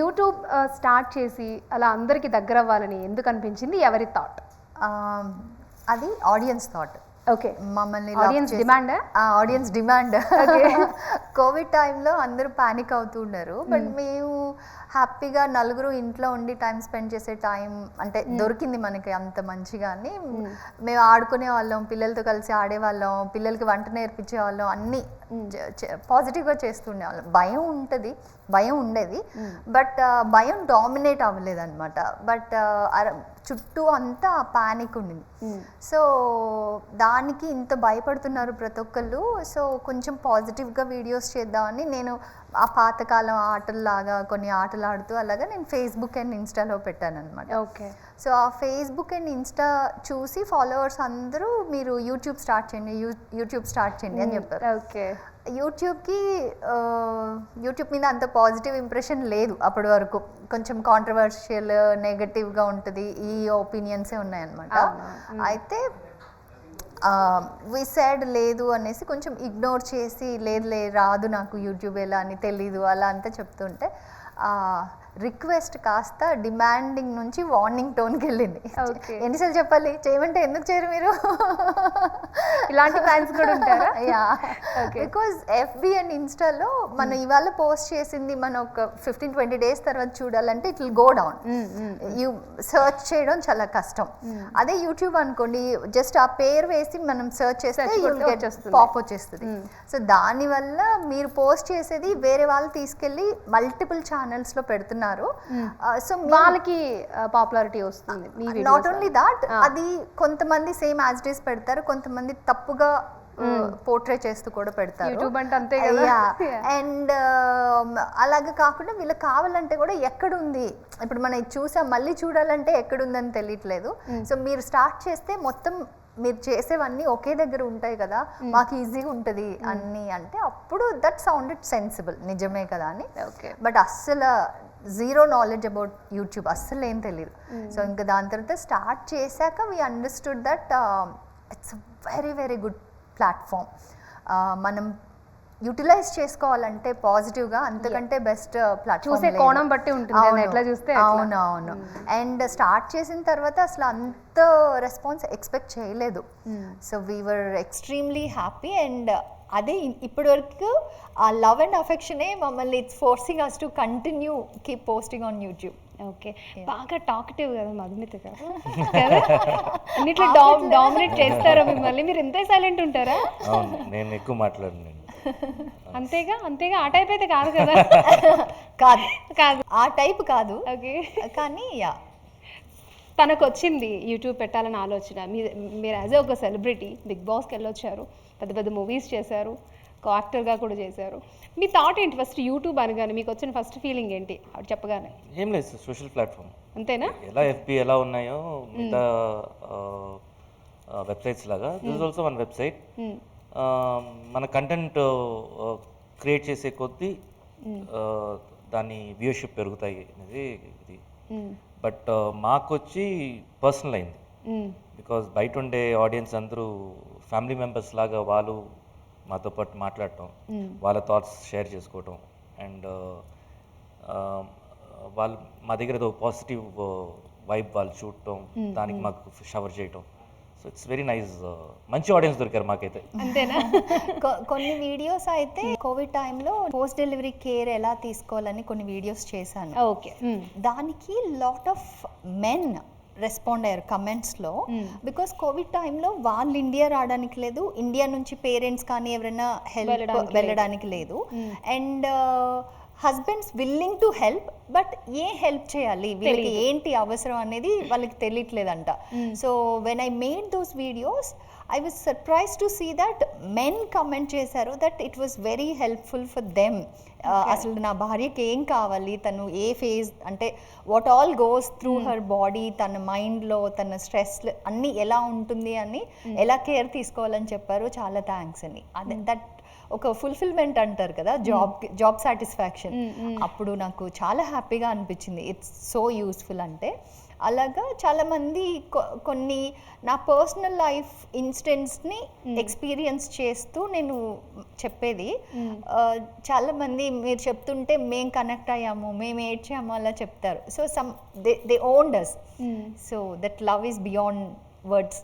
YouTube start చేసి అలా అందరికి దగ్గర అవ్వాలని ఎందుకు అనిపించింది? ఎవరి థాట్? అది ఆడియన్స్ థాట్. ఓకే, మమ్మల్ని audience demand. Audience demand. Covid టైంలో అందరూ ప్యానిక్ అవుతున్నారు, బట్ మేము హ్యాపీగా నలుగురు ఇంట్లో ఉండి టైం స్పెండ్ చేసే టైం అంటే దొరికింది మనకి అంత మంచిగాని. మేము ఆడుకునే వాళ్ళం, పిల్లలతో కలిసి ఆడేవాళ్ళం, పిల్లలకి వంట నేర్పించే వాళ్ళం, అన్నీ పాజిటివ్గా చేస్తుండే వాళ్ళం. భయం ఉండేది, బట్ భయం డామినేట్ అవ్వలేదు అనమాట. బట్ చుట్టూ అంతా ప్యానిక్ ఉండింది. సో దానికి ఇంత భయపడుతున్నారు ప్రతి ఒక్కళ్ళు. సో కొంచెం పాజిటివ్గా వీడియోస్ చేద్దామని నేను ఆ పాతకాలం ఆటల్లాగా కొన్ని ఆటలు ఆడుతూ అలాగా నేను ఫేస్బుక్ అండ్ ఇన్స్టాలో పెట్టాను అనమాట. ఓకే. సో ఆ ఫేస్బుక్ అండ్ ఇన్స్టా చూసి ఫాలోవర్స్ అందరూ మీరు యూట్యూబ్ స్టార్ట్ చేయండి అని చెప్పారు. ఓకే. యూట్యూబ్ మీద అంత పాజిటివ్ ఇంప్రెషన్ లేదు అప్పటి వరకు. కొంచెం కాంట్రవర్షియల్, నెగటివ్గా ఉంటుంది, ఈ ఒపీనియన్సే ఉన్నాయన్నమాట. అయితే విసైడ్ లేదు అనేసి కొంచెం ఇగ్నోర్ చేసి లేదు రాదు నాకు యూట్యూబ్ ఎలా అని తెలీదు అలా అంతా చెప్తుంటే రిక్వెస్ట్ కాస్త డిమాండింగ్ నుంచి వార్నింగ్ టోన్కి వెళ్ళింది. ఎన్నిసార్లు చెప్పాలి చేయమంటే ఎందుకు చేయరు మీరు? ఇలాంటి ఫ్యాన్స్ కూడా ఉంటారా? బికాజ్ ఎఫ్బి అండ్ ఇన్స్టాలో మనం ఇవాళ పోస్ట్ చేసింది మనం ఒక 15-20 డేస్ తర్వాత చూడాలంటే it will go down. You search చేయడం చాలా కష్టం. అదే యూట్యూబ్ అనుకోండి, జస్ట్ ఆ పేరు వేసి మనం సర్చ్ చేస్తే పాప్ వచ్చేస్తుంది. సో దానివల్ల మీరు పోస్ట్ చేసేది వేరే వాళ్ళు తీసుకెళ్ళి మల్టిపుల్ ఛానల్స్లో పెడుతున్నారు. సో వాళ్ళకి పాపులారిటీ వస్తుంది. నాట్ ఓన్లీ దాట్, అది కొంతమంది సేమ్ యాజ్ ఇట్ ఈస్ పెడతారు, కొంతమంది తప్పుగా పోర్ట్రే చేస్తూ కూడా పెడతారు. యూట్యూబ్ అంటే అంతే కదా. అండ్ అలాగే కాకుండా వీళ్ళకి కావాలంటే కూడా ఎక్కడుంది, ఇప్పుడు మనం చూసాం మళ్ళీ చూడాలంటే ఎక్కడుందని తెలియట్లేదు. సో మీరు స్టార్ట్ చేస్తే మొత్తం మీరు చేసేవన్నీ ఒకే దగ్గర ఉంటాయి కదా, మాకు ఈజీగా ఉంటుంది అన్నీ అంటే అప్పుడు దట్ సౌండెడ్ సెన్సిబుల్, నిజమే కదా అని. బట్ అస్సలు జీరో నాలెడ్జ్ అబౌట్ యూట్యూబ్, అస్సలు ఏం తెలియదు. సో ఇంకా దాని తర్వాత స్టార్ట్ చేశాక we understood that it's very very good platform. మనం యూటిలైజ్ చేసుకోవాలంటే పాజిటివ్గా అంతకంటే బెస్ట్ ప్లాట్ఫామ్. చూసే కోణం బట్టి ఉంటుంది, ఎట్లా చూస్తే. అవునవును. అండ్ స్టార్ట్ చేసిన తర్వాత అసలు అంత రెస్పాన్స్ ఎక్స్పెక్ట్ చేయలేదు. So we were extremely happy. And అదే ఇప్పటి వరకు ఆ లవ్ అండ్ అఫెక్షనే మమ్మల్ని it's forcing us to continue keep posting on YouTube. Okay, బాగా టాకటివ్ కదా మధుమిత గారు, అన్నిట్లో డామినేట్ చేస్తారా మిమ్మల్ని? మీరు ఎంత సైలెంట్ ఉంటారా? నేను ఎక్కువ మాట్లాడను. అంతేగా ఆ టైప్ అయితే కాదు కదా. కాదు ఆ టైప్ కాదు. ఓకే, కానీ తనకు వచ్చింది యూట్యూబ్ పెట్టాలని ఆలోచన. మీరు యాజ్ ఒక సెలబ్రిటీ బిగ్ బాస్కి వెళ్ళొచ్చారు, పెద్ద పెద్ద మూవీస్ చేశారు, యాక్టర్గా కూడా చేశారు. మీ థాట్ ఏంటి ఫస్ట్ యూట్యూబ్ అనగానే? మీకు వచ్చిన ఫస్ట్ ఫీలింగ్ ఏంటి అది చెప్పగానే? ఏం లేదు, సోషల్ ప్లాట్ఫామ్ అంతేనా? ఎలా ఎఫ్బి ఎలా ఉన్నాయో మిగతా వెబ్సైట్స్ లాగా this is also one website. మన కంటెంట్ క్రియేట్ చేసే కొద్దీ దాని వ్యూషిప్ పెరుగుతాయి అనేది ఇది. బట్ మాకు వచ్చి పర్సనల్ అయింది, బికాజ్ బయట ఉండే ఆడియన్స్ అందరూ ఫ్యామిలీ మెంబర్స్ లాగా వాళ్ళు మాతో పాటు మాట్లాడటం, వాళ్ళ థాట్స్ షేర్ చేసుకోవటం, అండ్ వాళ్ళు మా దగ్గర ఏదో పాజిటివ్ వైబ్ వాళ్ళు చూడటం, దానికి మాకు షవర్ చేయటం. So it's very nice. మంచి ఆడియన్స్ దొరికారు మాకైతే. అంతేనా? కొన్ని వీడియోస్ అయితే కోవిడ్ టైంలో పోస్ట్ డెలివరీ కేర్ ఎలా తీసుకోవాలని కొన్ని వీడియోస్ చేశాను. ఓకే, దానికి లాట్ ఆఫ్ మెన్ రెస్పాండ్ అయ్యారు కమెంట్స్లో. బికాస్ కోవిడ్ టైంలో వాళ్ళు ఇండియా రావడానికి లేదు, ఇండియా నుంచి పేరెంట్స్ కానీ ఎవరైనా హెల్ప్ వెళ్ళడానికి లేదు. And husbands willing to help, but ఏ హెల్ప్ చేయాలి, వీళ్ళకి ఏంటి అవసరం అనేది వాళ్ళకి తెలియట్లేదంట. So when I made those videos I was surprise to see that men comment చేశారు that it was very helpful for them. అసలు నా భార్యకి ఏం కావాలి, తను ఏ ఫేజ్ అంటే what all goes through her body, తన మైండ్లో తన స్ట్రెస్ అన్నీ ఎలా ఉంటుంది అని, ఎలా కేర్ తీసుకోవాలని చెప్పారు. చాలా థ్యాంక్స్ అని. అదే దట్ ఒక ఫుల్ఫిల్మెంట్ అంటారు కదా, జాబ్ సాటిస్ఫాక్షన్. అప్పుడు నాకు చాలా హ్యాపీగా అనిపించింది, ఇట్స్ సో యూస్ఫుల్. అంటే అలాగా చాలామంది కొన్ని నా పర్సనల్ లైఫ్ ఇన్సిడెంట్స్ని ఎక్స్పీరియన్స్ చేస్తూ నేను చెప్పేది. చాలామంది మీరు చెప్తుంటే మేము కనెక్ట్ అయ్యాము, మేము ఏడ్చాము అలా చెప్తారు. So they owned us. So that love is beyond words.